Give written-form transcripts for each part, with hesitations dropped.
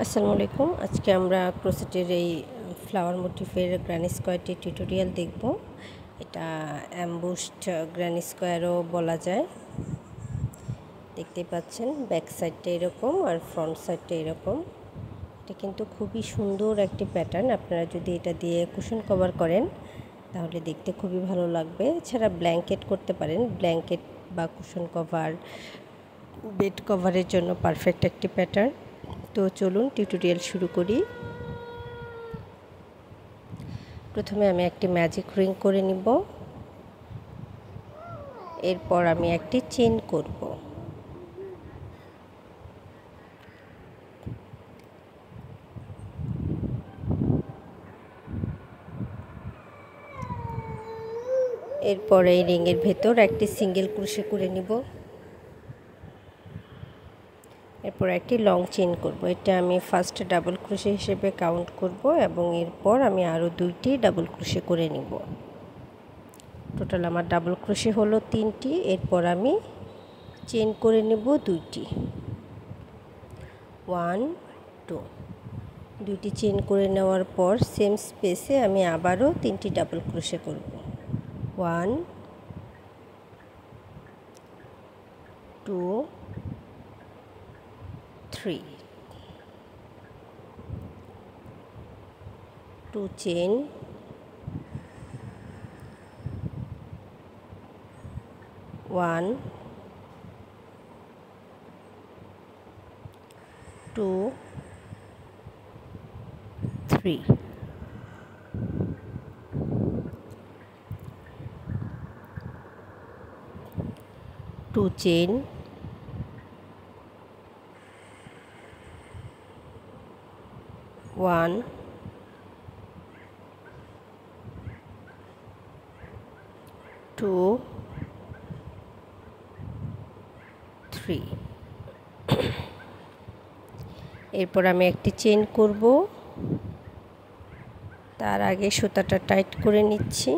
আসসালামু আলাইকুম। আজকে আমরা ক্রোশেটের এই ফ্লাওয়ার মোটিফের গ্র্যানি স্কোয়ারটি টিউটোরিয়াল দেখব। এটা অ্যাম্বুশড গ্র্যানি স্কোয়ারও বলা যায়। দেখতেই পাচ্ছেন ব্যাক সাইডটা এরকম আর ফ্রন্ট সাইডটা এরকম। এটা কিন্তু খুবই সুন্দর একটি প্যাটার্ন। আপনারা যদি এটা দিয়ে কুশন কভার করেন তাহলে দেখতে খুবই ভালো লাগবে। এছাড়া ব্ল্যাঙ্কেট করতে পারেন। ব্ল্যাঙ্কেট বা কুশন কভার, বেড কভারের জন্য পারফেক্ট একটি প্যাটার্ন। তো চলুন টিউটোরিয়াল শুরু করি। প্রথমে আমি একটি ম্যাজিক রিং করে নিব, এরপর আমি একটি চেইন করব। এরপর এই রিংয়ের ভেতর একটি সিঙ্গেল ক্রোশে করে নিব, এরপর একটি লং চেইন করব। এটা আমি ফার্স্ট ডাবল ক্রোশে হিসেবে কাউন্ট করব এবং এরপর আমি আরও দুইটি ডাবল ক্রোশে করে নিব। টোটাল আমার ডাবল ক্রোশে হলো 3টি। এরপর আমি চেইন করে নেব 2টি, 1 2। দুইটি চেইন করে নেওয়ার পর সেম স্পেসে আমি আবারও 3টি ডাবল ক্রোশে করব। 1 2 3, 2 চেইন, 1 2 3, 2 চেইন, 1 2 3। এরপর আমি একটি চেইন করব। তার আগে সুতাটা টাইট করে নিচ্ছি।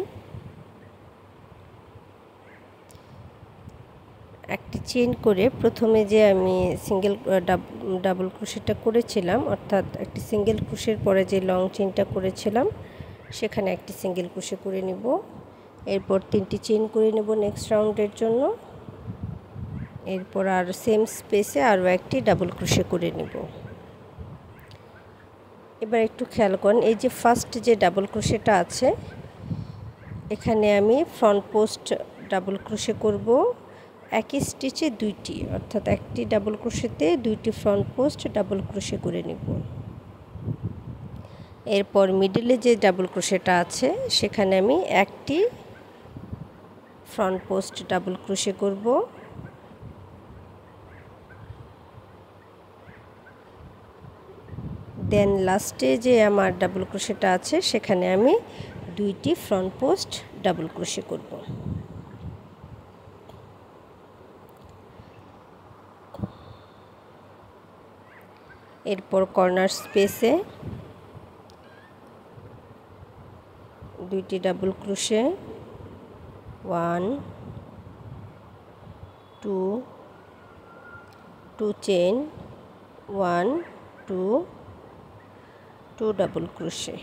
একটি চেইন করে প্রথমে যে আমি সিঙ্গেল ডাবল ক্রোশেটা করেছিলাম, অর্থাৎ একটি সিঙ্গেল ক্রোশের পরে যে লং চেইনটা করেছিলাম সেখানে একটি সিঙ্গেল ক্রোশে করে নিব। এরপর 3টি চেইন করে নেব নেক্সট রাউন্ডের জন্য। এরপর আর সেম স্পেসে আরও একটি ডাবল ক্রোশে করে নিব। এবার একটু খেয়াল করুন, এই যে ফার্স্ট যে ডাবল ক্রোশেটা আছে এখানে আমি ফ্রন্ট পোস্ট ডাবল ক্রোশে করব একই স্টিচে 2টি, অর্থাৎ একটি ডাবল ক্রোশেতে 2টি ফ্রন্ট পোস্ট ডাবল ক্রোশে করে নিব। এরপর মিডলে যে ডাবল ক্রোশেটা আছে সেখানে আমি একটি ফ্রন্ট পোস্ট ডাবল ক্রোশে করব। দেন লাস্টে যে আমার ডাবল ক্রোশেটা আছে সেখানে আমি 2টি ফ্রন্ট পোস্ট ডাবল ক্রোশে করব। এরপর কর্নার স্পেসে 2টি double crochet, 1 2 2 chain, 1 2 2 double crochet,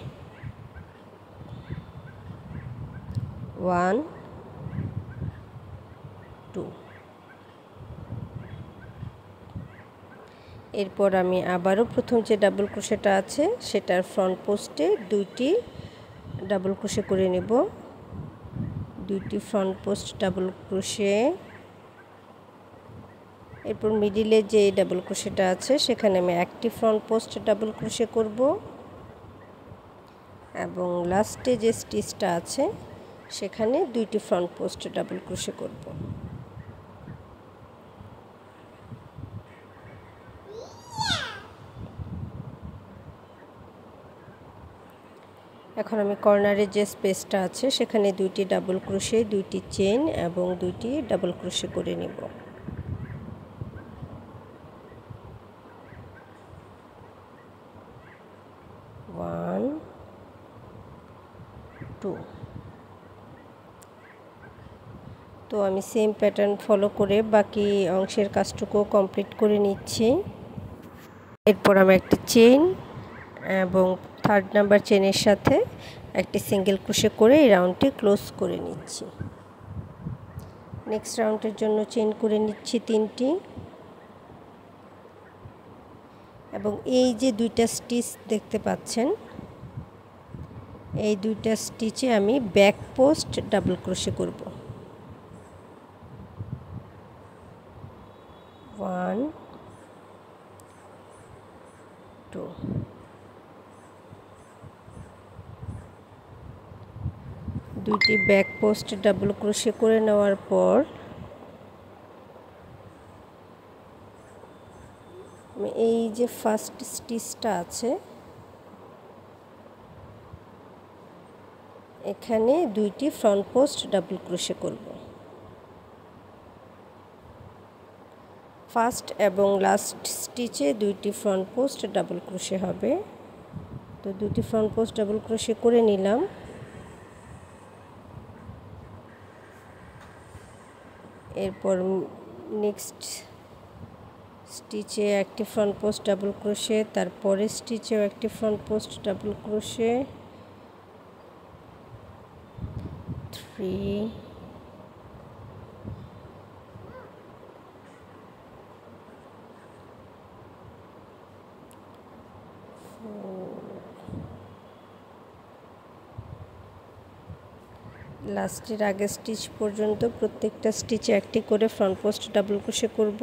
1 2। এরপর আমি আবারও প্রথম যে ডাবল ক্রোশেটা আছে সেটার ফ্রন্ট পোস্টে 2টি ডাবল ক্রোশে করে নেব। 2টি ফ্রন্ট পোস্ট ডাবল ক্রোশে। এরপর মিডিলে যে ডাবল ক্রোশেটা আছে সেখানে আমি একটি ফ্রন্ট পোস্ট ডাবল ক্রোশে করব এবং লাস্টে যে স্টিচটা আছে সেখানে 2টি ফ্রন্ট পোস্ট ডাবল ক্রোশে করব। এখন আমি কর্নারে যে স্পেসটা আছে সেখানে 2টি ডাবল ক্রোশে, 2টি চেইন এবং 2টি ডাবল ক্রোশে করে নেব। 1 2। তো আমি সেম প্যাটার্ন ফলো করে বাকি অংশের কাজটুকু কমপ্লিট করে নিচ্ছি। এরপর আমি একটি চেইন এবং 3rd নাম্বার চেইনের সাথে একটি সিঙ্গেল ক্রোশে করে এই রাউন্ডটি ক্লোজ করে নিচ্ছি। নেক্সট রাউন্ডের জন্য চেইন করে নিচ্ছি 3টি এবং এই যে 2টা স্টিচ দেখতে পাচ্ছেন, এই 2টা স্টিচে আমি ব্যাক পোস্ট ডাবল ক্রোশে করব। 1 2 দুইটি ব্যাক পোস্ট ডাবল ক্রোশে করে নেওয়ার পর এই যে ফার্স্ট স্টিচটা আছে এখানে 2টি ফ্রন্ট পোস্ট ডাবল ক্রোশে করব। ফার্স্ট এবং লাস্ট স্টিচে 2টি ফ্রন্ট পোস্ট ডাবল ক্রোশে হবে। তো 2টি ফ্রন্ট পোস্ট ডাবল ক্রোশে করে নিলাম। এরপর নেক্সট স্টিচে একটি ফ্রন্ট পোস্ট ডাবল ক্রোশে, তারপরে স্টিচেও একটি ফ্রন্ট পোস্ট ডাবল ক্রোশে, 3 লাস্টের আগের স্টিচ পর্যন্ত প্রত্যেকটা স্টিচে একটি করে ফ্রন্ট পোস্ট ডাবল ক্রোশে করব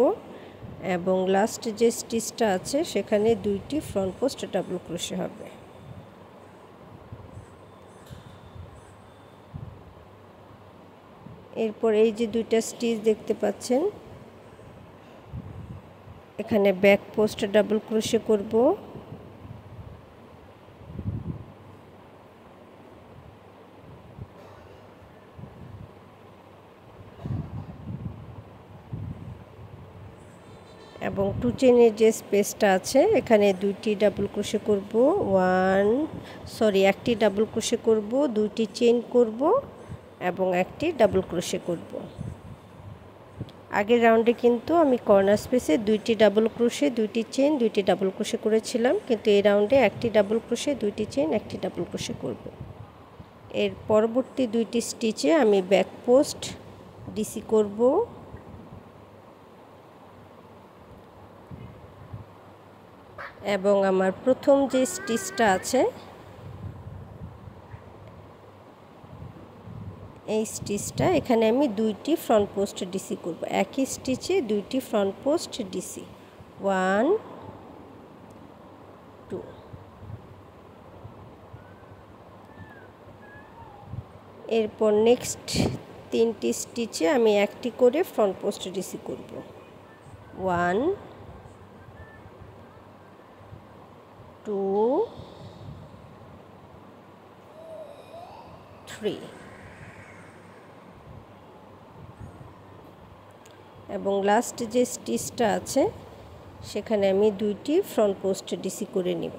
এবং লাস্ট যে স্টিচটা আছে সেখানে 2টি ফ্রন্ট পোস্ট ডাবল ক্রোশে হবে। এরপর এই যে 2টা স্টিচ দেখতে পাচ্ছেন, এখানে ব্যাক পোস্ট ডাবল ক্রোশে করব এবং 2 চেইনের যে স্পেসটা আছে এখানে 2টি ডাবল ক্রোশে করব, একটি ডাবল ক্রোশে করব, 2টি চেইন করব এবং একটি ডাবল ক্রোশে করব। আগের রাউন্ডে কিন্তু আমি কর্নার স্পেসে 2টি ডাবল ক্রোশে, 2টি চেইন, 2টি ডাবল ক্রোশে করেছিলাম, কিন্তু এই রাউন্ডে একটি ডাবল ক্রোশে, 2টি চেইন, একটি ডাবল ক্রোশে করব। এর পরবর্তী 2টি স্টিচে আমি ব্যাক পোস্ট ডিসি করব এবং আমার প্রথম যে স্টিচটা আছে এই স্টিচটা এখানে আমি 2টি ফ্রন্ট পোস্ট ডিসি করব। একই স্টিচে 2টি ফ্রন্ট পোস্ট ডিসি, 1 2। এরপর নেক্সট 3টি স্টিচে আমি একটি করে ফ্রন্ট পোস্ট ডিসি করব, 1 2 3 এবং লাস্ট যে স্টিচটা আছে সেখানে আমি 2টি ফ্রন্ট পোস্ট ডিসি করে নিব।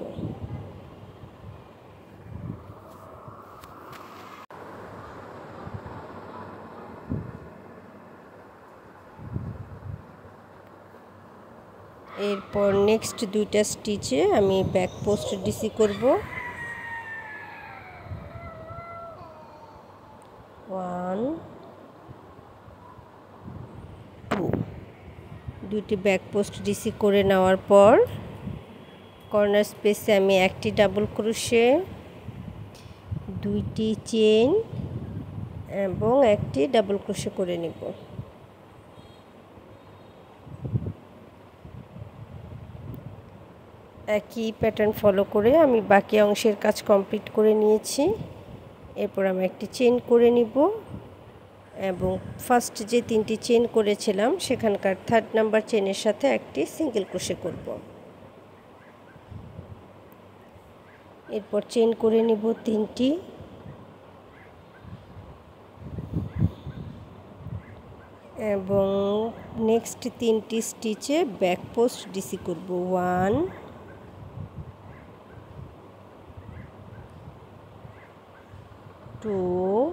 এরপর নেক্সট 2টা স্টিচে আমি ব্যাক পোস্ট ডিসি করব, 1 2। 2টি ব্যাক পোস্ট ডিসি করে নেওয়ার পর কর্নার স্পেসে আমি একটি ডাবল ক্রোশে, 2টি চেইন এবং একটি ডাবল ক্রোশে করে নেব। একই প্যাটার্ন ফলো করে আমি বাকি অংশের কাজ কমপ্লিট করে নিয়েছি। এরপর আমি একটি চেইন করে নিব এবং ফার্স্ট যে 3টি চেইন করেছিলাম সেখানকার 3rd নাম্বার চেইনের সাথে একটি সিঙ্গেল ক্রোশে করব। এরপর চেইন করে নিব 3টি এবং নেক্সট 3টি স্টিচে ব্যাক পোস্ট ডিসি করব, 1 2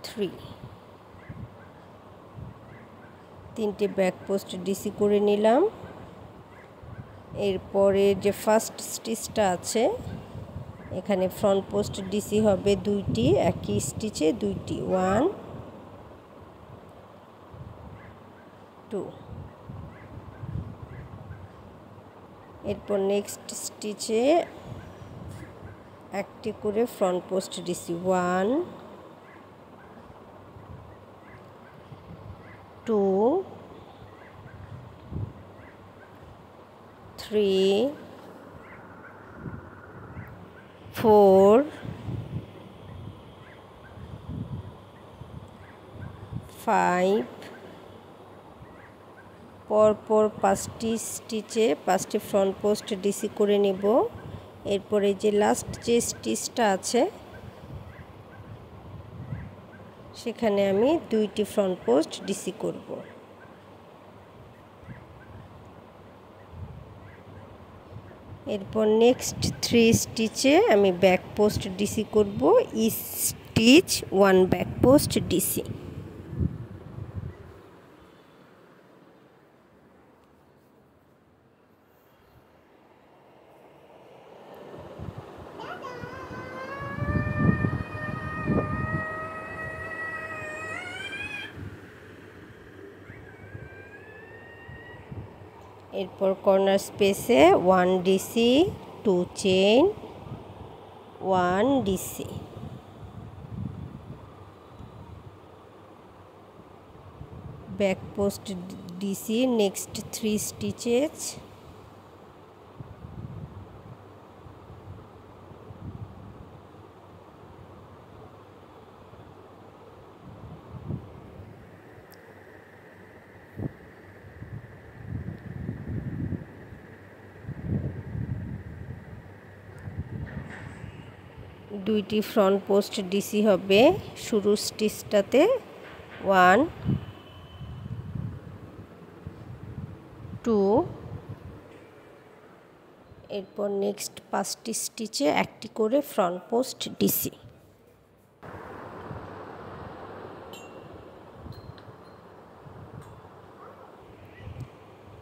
3। তিনটে ব্যাক পোস্ট ডিসি করে নিলাম। এরপরে যে ফার্স্ট স্টিচটা আছে এখানে ফ্রন্ট পোস্ট ডিসি হবে দুইটি, একই স্টিচে দুইটি, 1 2। এরপর নেক্সট স্টিচে একটি করে ফ্রন্ট পোস্ট ডিসি, 1 2 3 4 5। পরপর 5টি স্টিচে 5টি ফ্রন্ট পোস্ট ডিসি করে নেব। এরপরে যে লাস্ট যে স্টিচটা আছে সেখানে আমি 2টি ফ্রন্ট পোস্ট ডিসি করব। এরপর নেক্সট 3 স্টিচে আমি ব্যাক পোস্ট ডিসি করব, each stitch 1 back post DC. এরপর কর্নার স্পেসে 1 DC, 2 chain, 1 DC. Back post DC next 3 stitches. দুইটি ফ্রন্ট পোস্ট ডিসি হবে শুরুর স্টিচটাতে, 1 2। এরপর নেক্সট 5টি স্টিচে একটি করে ফ্রন্ট পোস্ট ডিসি।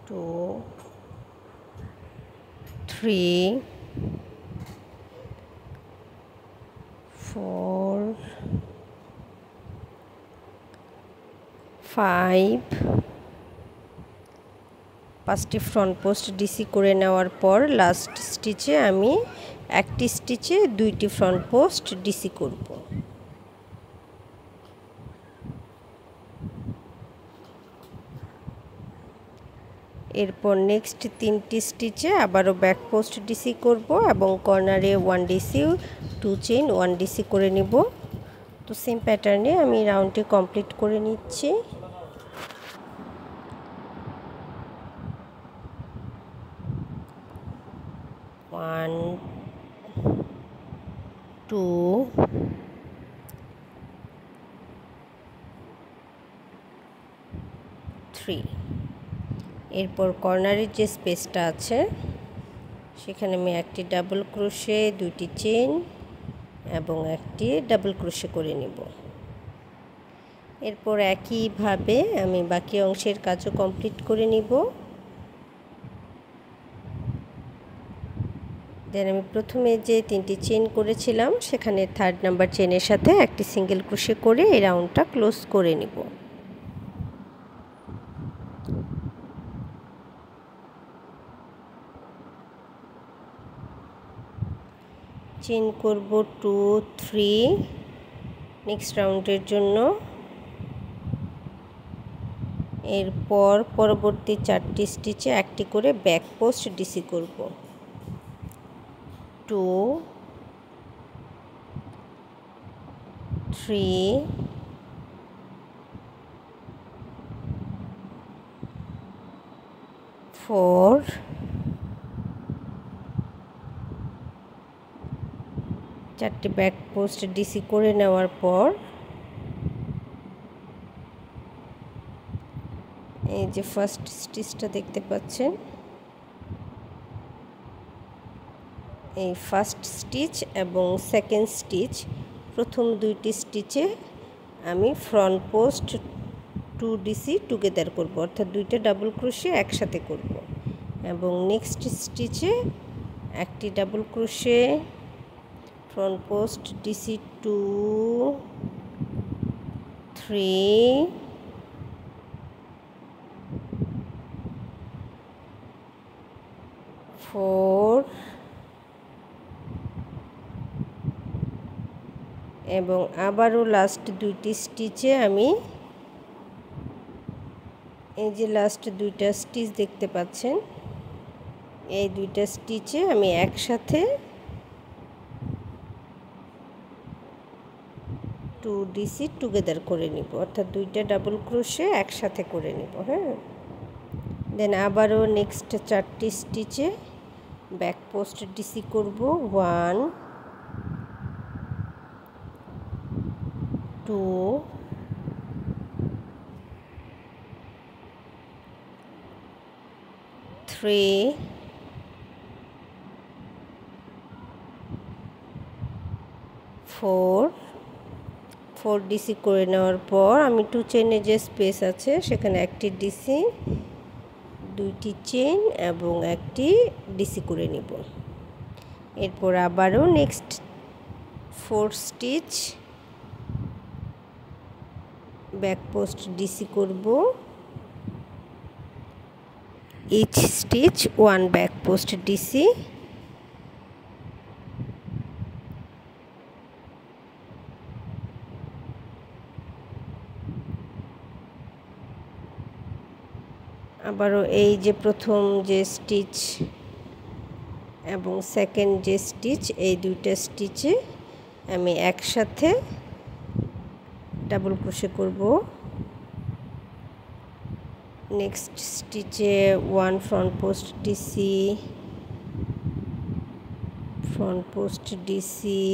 2 3 4 5। 5টি ফ্রন্ট পোস্ট ডিসি করে নেওয়ার পর লাস্ট স্টিচে আমি একটি স্টিচে 2টি ফ্রন্ট পোস্ট ডিসি করব। এরপর নেক্সট 3টি স্টিচে আবারও ব্যাক পোস্ট ডিসি করব এবং কর্নারে 1 ডিসি, 2 চেইন, 1 ডিসি করে নিব। তো সেম প্যাটার্নে আমি রাউন্ডটি কমপ্লিট করে নিচ্ছি। ওয়ান 2 3। এরপর কর্নারের যে স্পেসটা আছে সেখানে আমি একটি ডাবল ক্রোশে, 2টি চেইন এবং একটি ডাবল ক্রোশে করে নেব। এরপর একইভাবে আমি বাকি অংশের কাজও কমপ্লিট করে নিব। দেন আমি প্রথমে যে 3টি চেইন করেছিলাম সেখানে 3rd নাম্বার চেইনের সাথে একটি সিঙ্গেল ক্রোশে করে এই রাউন্ডটা ক্লোজ করে নিব। চেইন করব 2 3 নেক্সট রাউন্ডের জন্য। এরপর পরবর্তী 4টি স্টিচে একটি করে ব্যাক পোস্ট ডিসি করব, 2 3 4 4টি ব্যাক পোস্ট ডিসি করে নেওয়ার পর এই যে ফার্স্ট স্টিচটা দেখতে পাচ্ছেন, এই ফার্স্ট স্টিচ এবং সেকেন্ড স্টিচ প্রথম 2টি স্টিচে আমি ফ্রন্ট পোস্ট 2 ডিসি টুগেদার করব, অর্থাৎ দুইটা ডাবল ক্রোশে একসাথে করব। এবং নেক্সট স্টিচে একটি double crochet, front post DC 2 3 4 এবং আবারও লাস্ট দুইটি স্টিচে আমি এই যে লাস্ট দুইটা স্টিচ দেখতে পাচ্ছেন, এই দুইটা স্টিচে আমি একসাথে 2 ডিসি টুগেদার করে নিব, অর্থাৎ দুইটা ডাবল ক্রোশে একসাথে করে নিব। হ্যাঁ, দেন আবারও নেক্সট 4টি স্টিচে ব্যাক পোস্ট ডিসি করব, 1 2 3 4 ডিসি করে নেওয়ার পর আমি 2 চেইনে যে স্পেস আছে সেখানে একটি ডিসি, দুইটি চেইন এবং একটি ডিসি করে নিব। এরপর আবারও next 4 stitch back post DC করব, each stitch 1 back post DC. আবারও এই যে প্রথম যে স্টিচ এবং সেকেন্ড যে স্টিচ, এই দুইটা স্টিচে আমি একসাথে ডাবল ক্রোশে করব। নেক্সট স্টিচে 1 front post DC, front post DC,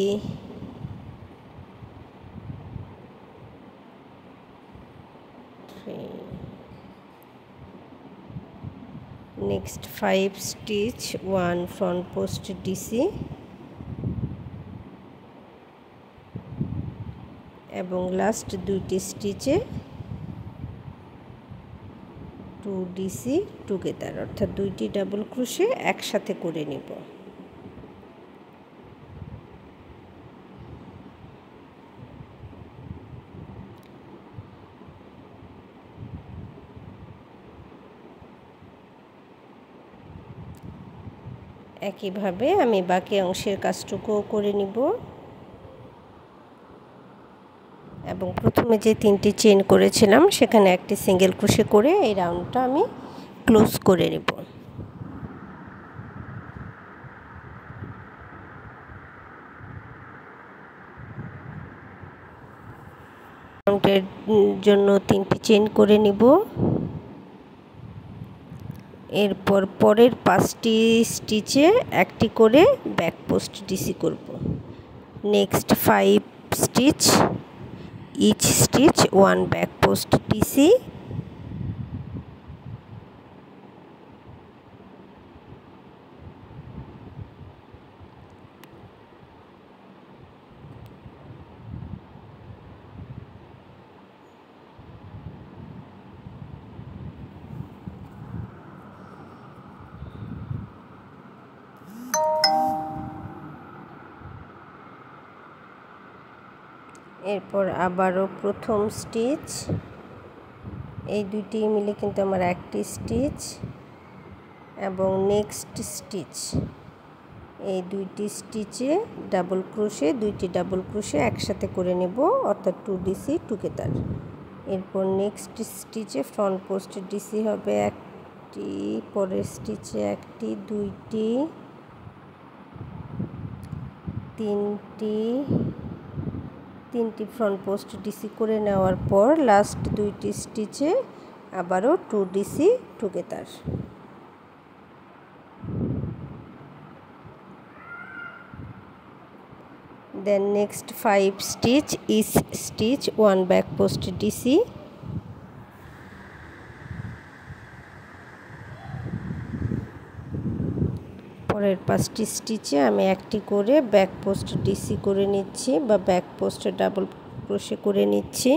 next 5 stitch 1 front post DC এবং লাস্ট দুইটি স্টিচে 2 ডিসি টুগেদার, অর্থাৎ দুইটি ডাবল ক্রোশে একসাথে করে নিব। একইভাবে আমি বাকি অংশের কাজটুকুও করে নিব এবং প্রথমে যে 3টি চেইন করেছিলাম সেখানে একটি সিঙ্গেল ক্রোশে করে এই রাউন্ডটা আমি ক্লোজ করে নেব। রাউন্ডের জন্য 3টি চেইন করে নিব। এরপর পরের 5টি স্টিচে একটি করে ব্যাক পোস্ট ডিসি করব। Next 5 stitch, each stitch 1 back post DC, এরপর আবারও প্রথম স্টিচ, এই দুইটি মিলে কিন্তু আমার একটি স্টিচ এবং নেক্সট স্টিচ, এই দুইটি স্টিচে ডাবল ক্রোশে, দুইটি ডাবল ক্রোশে একসাথে করে নেব, অর্থাৎ 2 ডিসি টুগেদার। এরপর নেক্সট স্টিচে ফ্রন্ট পোস্ট ডিসি হবে একটি, পরের স্টিচে একটি, দুইটি, তিনটি ফ্রন্ট পোস্ট ডিসি করে নেওয়ার পর লাস্ট দুইটি স্টিচে আবারও 2 DC together. Then next 5 stitch, each stitch 1 back post DC, পরের 5টি স্টিচে আমি একটি করে ব্যাক পোস্ট ডিসি করে নিচ্ছি বা ব্যাক পোস্ট ডাবল ক্রোশে করে নিচ্ছি।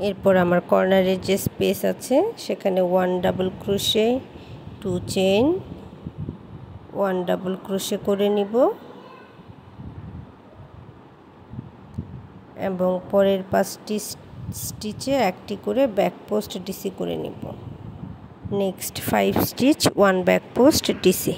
এরপর আমার কর্নারের যে স্পেস আছে সেখানে 1 double crochet 2 chain 1 double crochet করে নিব এবং পরের 5টি স্টিচে একটি করে ব্যাক পোস্ট ডিসি করে নিব। Next 5 stitch 1 back post DC.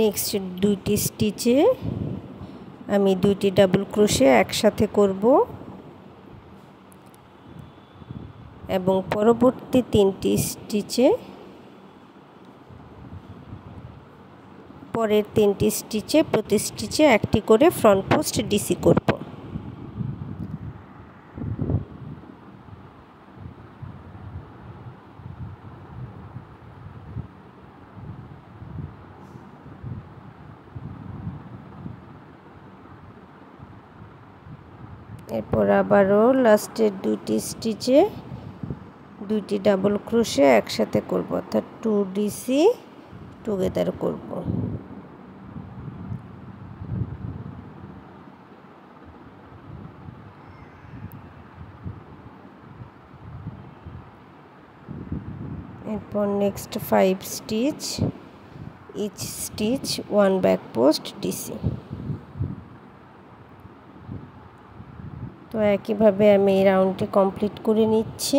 Next 2টি স্টিচে আমি 2টি ডাবল ক্রোশে একসাথে করব এবং পরবর্তী 3টি স্টিচে পরের 3টি স্টিচে প্রতি স্টিচে একটি করে ফ্রন্ট পোস্ট ডিসি করব। এরপর আবারও লাস্টের 2টি স্টিচে 2টি ডাবল ক্রোশে একসাথে করব, অর্থাৎ 2 ডিসি টুগেদার করব। এরপর next 5 stitch, each stitch 1 back post DC. তো একইভাবে আমি এই রাউন্ডটি কমপ্লিট করে নিচ্ছি।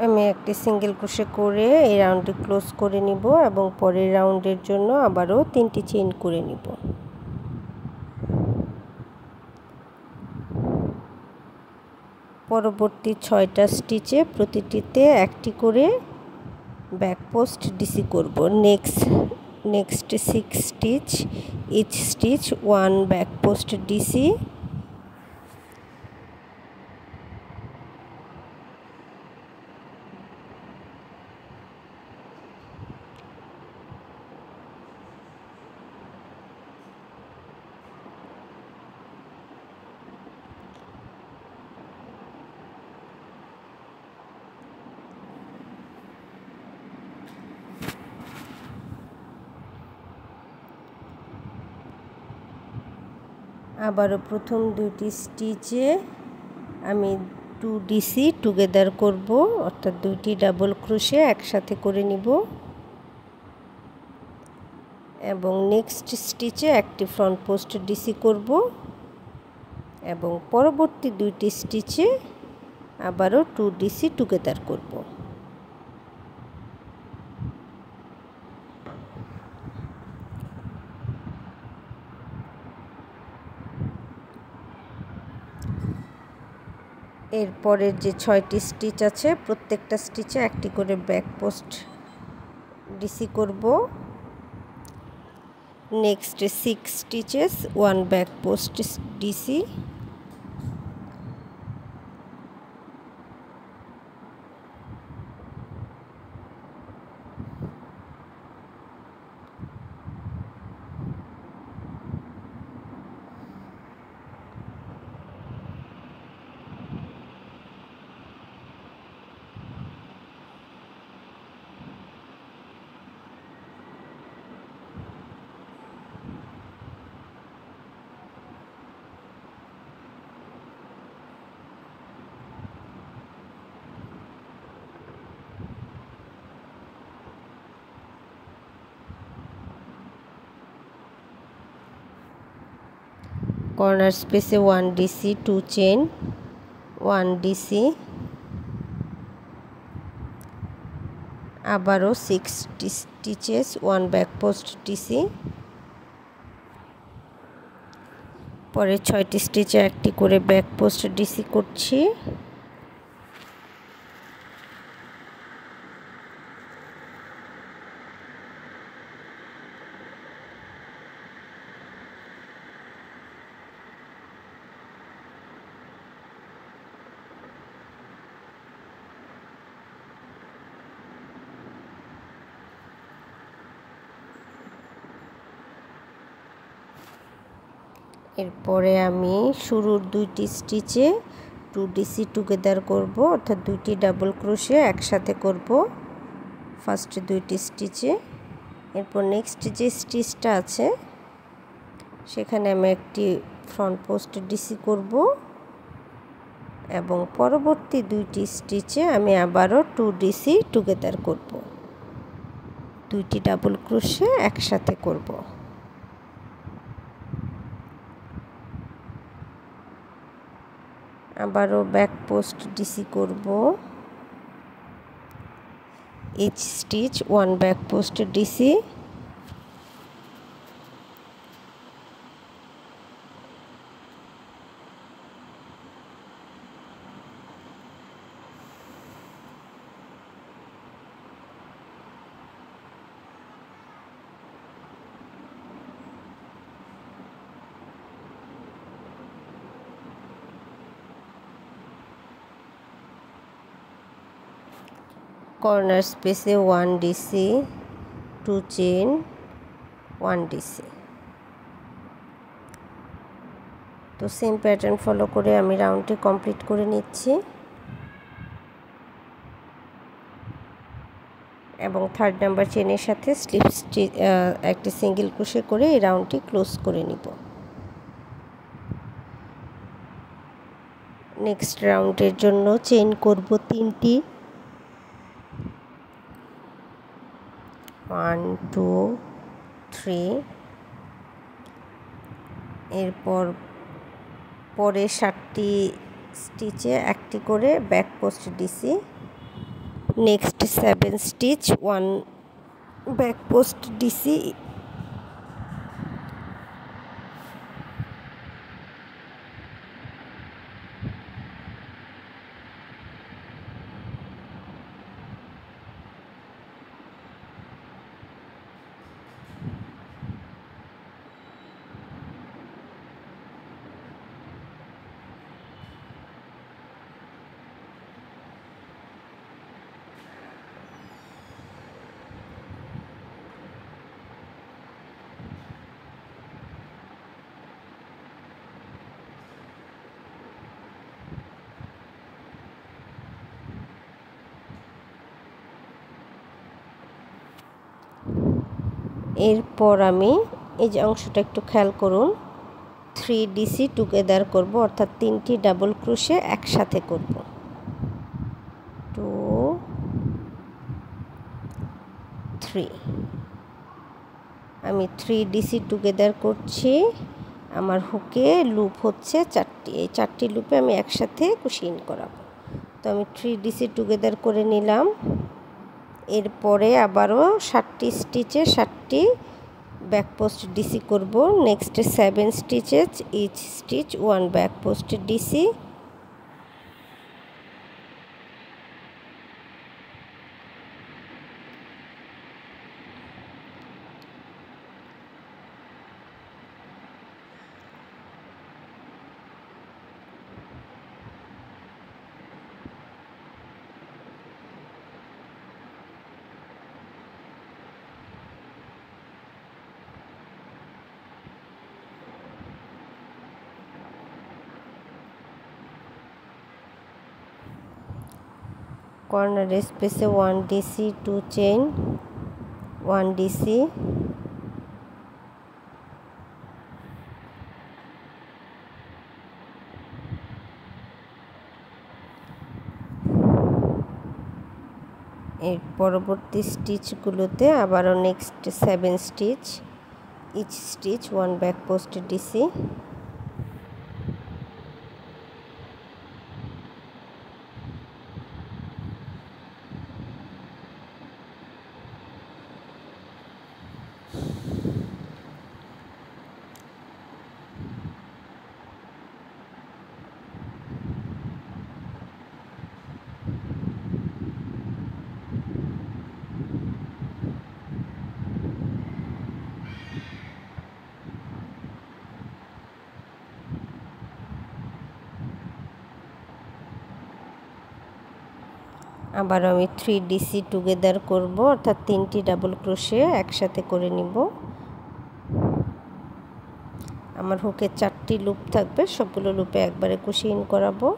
আমি একটি সিঙ্গেল ক্রোশে করে এই রাউন্ডটি ক্লোজ করে নিব এবং পরের রাউন্ডের জন্য আবারও 3টি চেইন করে নিব। পরবর্তী 6টা স্টিচে প্রতিটিতে একটি করে ব্যাক পোস্ট ডিসি করব। Next 6 stitch, each stitch 1 back post DC. আবারও প্রথম 2টি স্টিচে আমি 2 ডিসি টুগেদার করব, অর্থাৎ 2টি ডাবল ক্রোশে একসাথে করে নিব এবং নেক্সট স্টিচে একটি ফ্রন্ট পোস্ট ডিসি করব এবং পরবর্তী 2টি স্টিচে আবারও 2 ডিসি টুগেদার করব। এরপরের যে 6টি স্টিচ আছে প্রত্যেকটা স্টিচে একটি করে ব্যাক পোস্ট ডিসি করব। Next 6 stitches 1 back post DC. Corner স্পেসে 1 ডিসি 2 চেইন 1 ডিসি, আবারও 6 স্টিচেস 1 ব্যাক পোস্ট ডিসি। পরে 6টি স্টিচে একটি করে ব্যাক পোস্ট ডিসি করছি। এরপরে আমি শুরুর 2টি স্টিচে 2DC টুগেদার করব, অর্থাৎ 2টি ডাবল ক্রোশে একসাথে করব ফার্স্টে 2টি স্টিচে। এরপর নেক্সট যে স্টিচটা আছে সেখানে আমি একটি ফ্রন্ট পোস্ট DC করব এবং পরবর্তী 2টি স্টিচে আমি আবারও 2DC টুগেদার করব, 2টি ডাবল ক্রোশে একসাথে করব। আবারও ব্যাক পোস্ট DC করব, each stitch 1 back post DC, corner স্পেসে 1 DC, 2 চেইন, 1 DC। তো সেম প্যাটার্ন ফলো করে আমি রাউন্ডটি কমপ্লিট করে নিচ্ছি এবং 3rd নাম্বার চেইনের সাথে স্লিপ স্টিচ একটি সিঙ্গেল ক্রোশে করে এই রাউন্ডটি ক্লোজ করে নিব। নেক্সট রাউন্ডের জন্য চেইন করব 3টি, 1 2 3। এরপর পরে 7টি স্টিচে একটি করে back post DC, next 7 stitch 1 back post DC, এরপর আমি এই যে অংশটা একটু খেয়াল করুন, 3DC টুগেদার করব, অর্থাৎ 3টি ডাবল ক্রোশে একসাথে করব। 2 3 আমি 3DC টুগেদার করছি। আমার হুকে লুপ হচ্ছে 4টি, এই 4টি লুপে আমি একসাথে কুশিন করাবো। তো আমি 3DC টুগেদার করে নিলাম। এরপরে আবারও 7টি স্টিচে 7টি ব্যাক পোস্ট DC করব, next 7 stitches each stitch 1 back post DC, corner স্পেসে 1 DC, 2 চেইন, 1 DC, এর পরবর্তী স্টিচগুলোতে আবারও next 7 stitch, each stitch 1 back post DC, আবার আমি 3DC টুগেদার করব, অর্থাৎ 3টি ডাবল ক্রোশে একসাথে করে নিব। আমার হুকের 4টি লুপ থাকবে, সবগুলো লুপে একবারে কুশি ইন করাবো।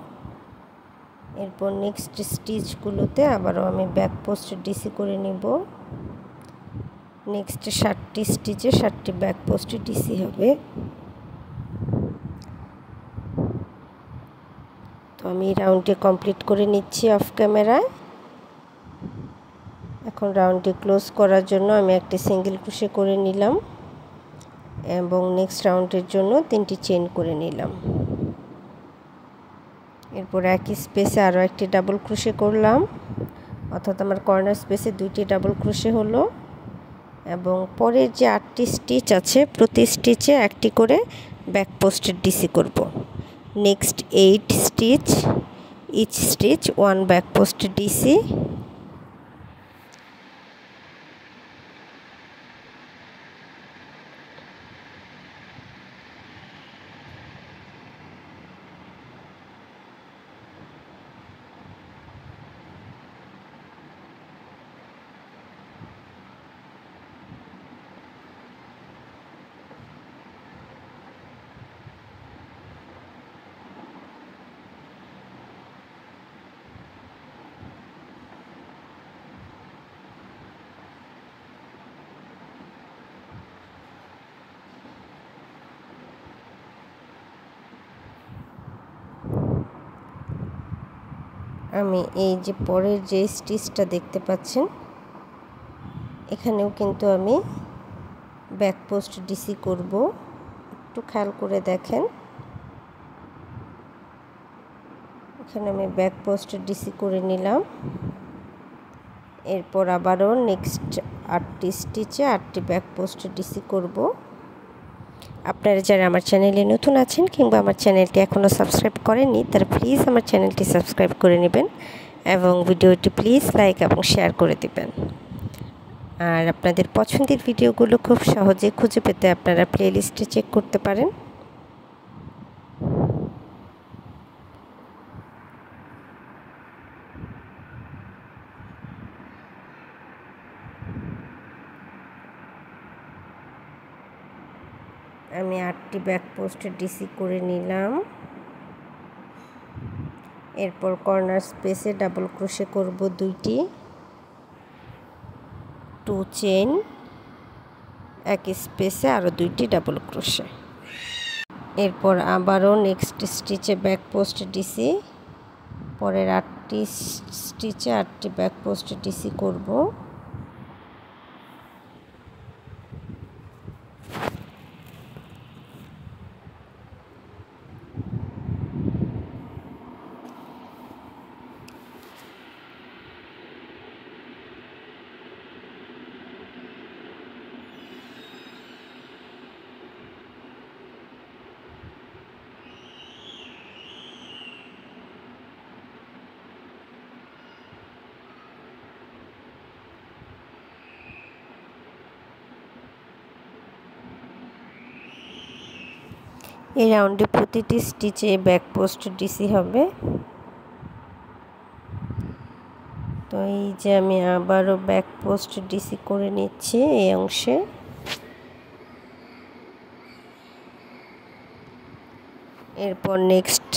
এরপর নেক্সট স্টিচগুলোতে আবারও আমি ব্যাক পোস্ট ডিসি করে নিব। নেক্সট 7টি স্টিচে 7টি ব্যাক পোস্ট ডিসি হবে। তো আমি রাউন্ডটি কমপ্লিট করে নিচ্ছি অফ ক্যামেরায়। এখন রাউন্ডটি ক্লোজ করার জন্য আমি একটি সিঙ্গেল ক্রোশে করে নিলাম এবং নেক্সট রাউন্ডের জন্য 3টি চেইন করে নিলাম। এরপর একই স্পেসে আরও একটি ডাবল ক্রোশে করলাম, অর্থাৎ আমার কর্নার স্পেসে 2টি ডাবল ক্রোশে হলো। এবং পরের যে 8টি স্টিচ আছে প্রতি স্টিচে একটি করে ব্যাক পোস্টের ডিসি করব। Next 8 stitch, each stitch 1 back post DC. আমি এই যে পরের যে স্টিচটা দেখতে পাচ্ছেন এখানেও কিন্তু আমি ব্যাক পোস্ট ডিসি করব। একটু খেয়াল করে দেখেন, এখানে আমি ব্যাক পোস্ট ডিসি করে নিলাম। এরপর আবারও নেক্সট 8টি স্টিচে 8টি ব্যাক পোস্ট ডিসি করব। আপনারা যারা আমার চ্যানেলে নতুন আছেন কিংবা আমার চ্যানেলটি এখনও সাবস্ক্রাইব করেননি তারা প্লিজ আমার চ্যানেলটি সাবস্ক্রাইব করে নেবেন এবং ভিডিওটি প্লিজ লাইক এবং শেয়ার করে দেবেন। আর আপনাদের পছন্দের ভিডিওগুলো খুব সহজে খুঁজে পেতে আপনারা প্লেলিস্টে চেক করতে পারেন। আমি 8টি ব্যাক পোস্ট ডিসি করে নিলাম। এরপর কর্নার স্পেসে ডাবল ক্রোশে করব 2টি, 2 চেইন, একই স্পেসে আরও 2টি ডাবল ক্রোশে। এরপর আবারও নেক্সট স্টিচে ব্যাক পোস্ট ডিসি, পরের 8টি স্টিচে 8টি ব্যাক পোস্ট ডিসি করব। এই রাউন্ডে প্রতিটি স্টিচে ব্যাক পোস্ট ডিসি হবে। তো এই যে আমি আবারও ব্যাক পোস্ট ডিসি করে নিচ্ছি এই অংশে। এরপর নেক্সট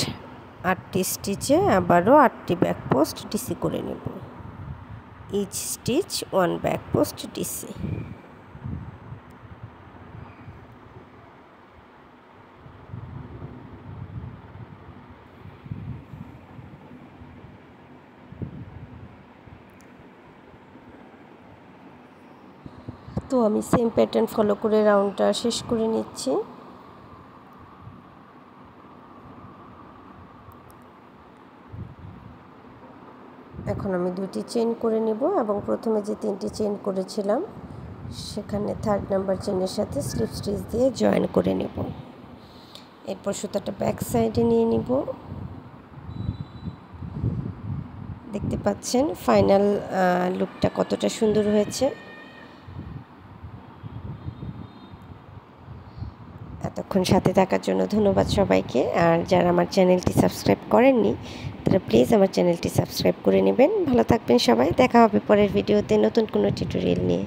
8টি স্টিচে আবারও 8টি ব্যাক পোস্ট ডিসি করে নেব। Each stitch 1 back post DC. তো আমি সেম প্যাটার্ন ফলো করে রাউন্ডটা শেষ করে নিচ্ছি। এখন আমি 2টি চেইন করে নিব এবং প্রথমে যে 3টি চেইন করেছিলাম সেখানে 3rd নাম্বার চেইনের সাথে স্লিপ স্টিচ দিয়ে জয়েন করে নেব। এরপর সুতাটা ব্যাক সাইডে নিয়ে নিব। দেখতে পাচ্ছেন ফাইনাল লুকটা কতটা সুন্দর হয়েছে। এতক্ষণ সাথে থাকার জন্য ধন্যবাদ সবাইকে। আর যারা আমার চ্যানেলটি সাবস্ক্রাইব করেননি তারা প্লিজ আমার চ্যানেলটি সাবস্ক্রাইব করে নেবেন। ভালো থাকবেন সবাই, দেখা হবে পরের ভিডিওতে নতুন কোনো টিউটোরিয়াল নিয়ে।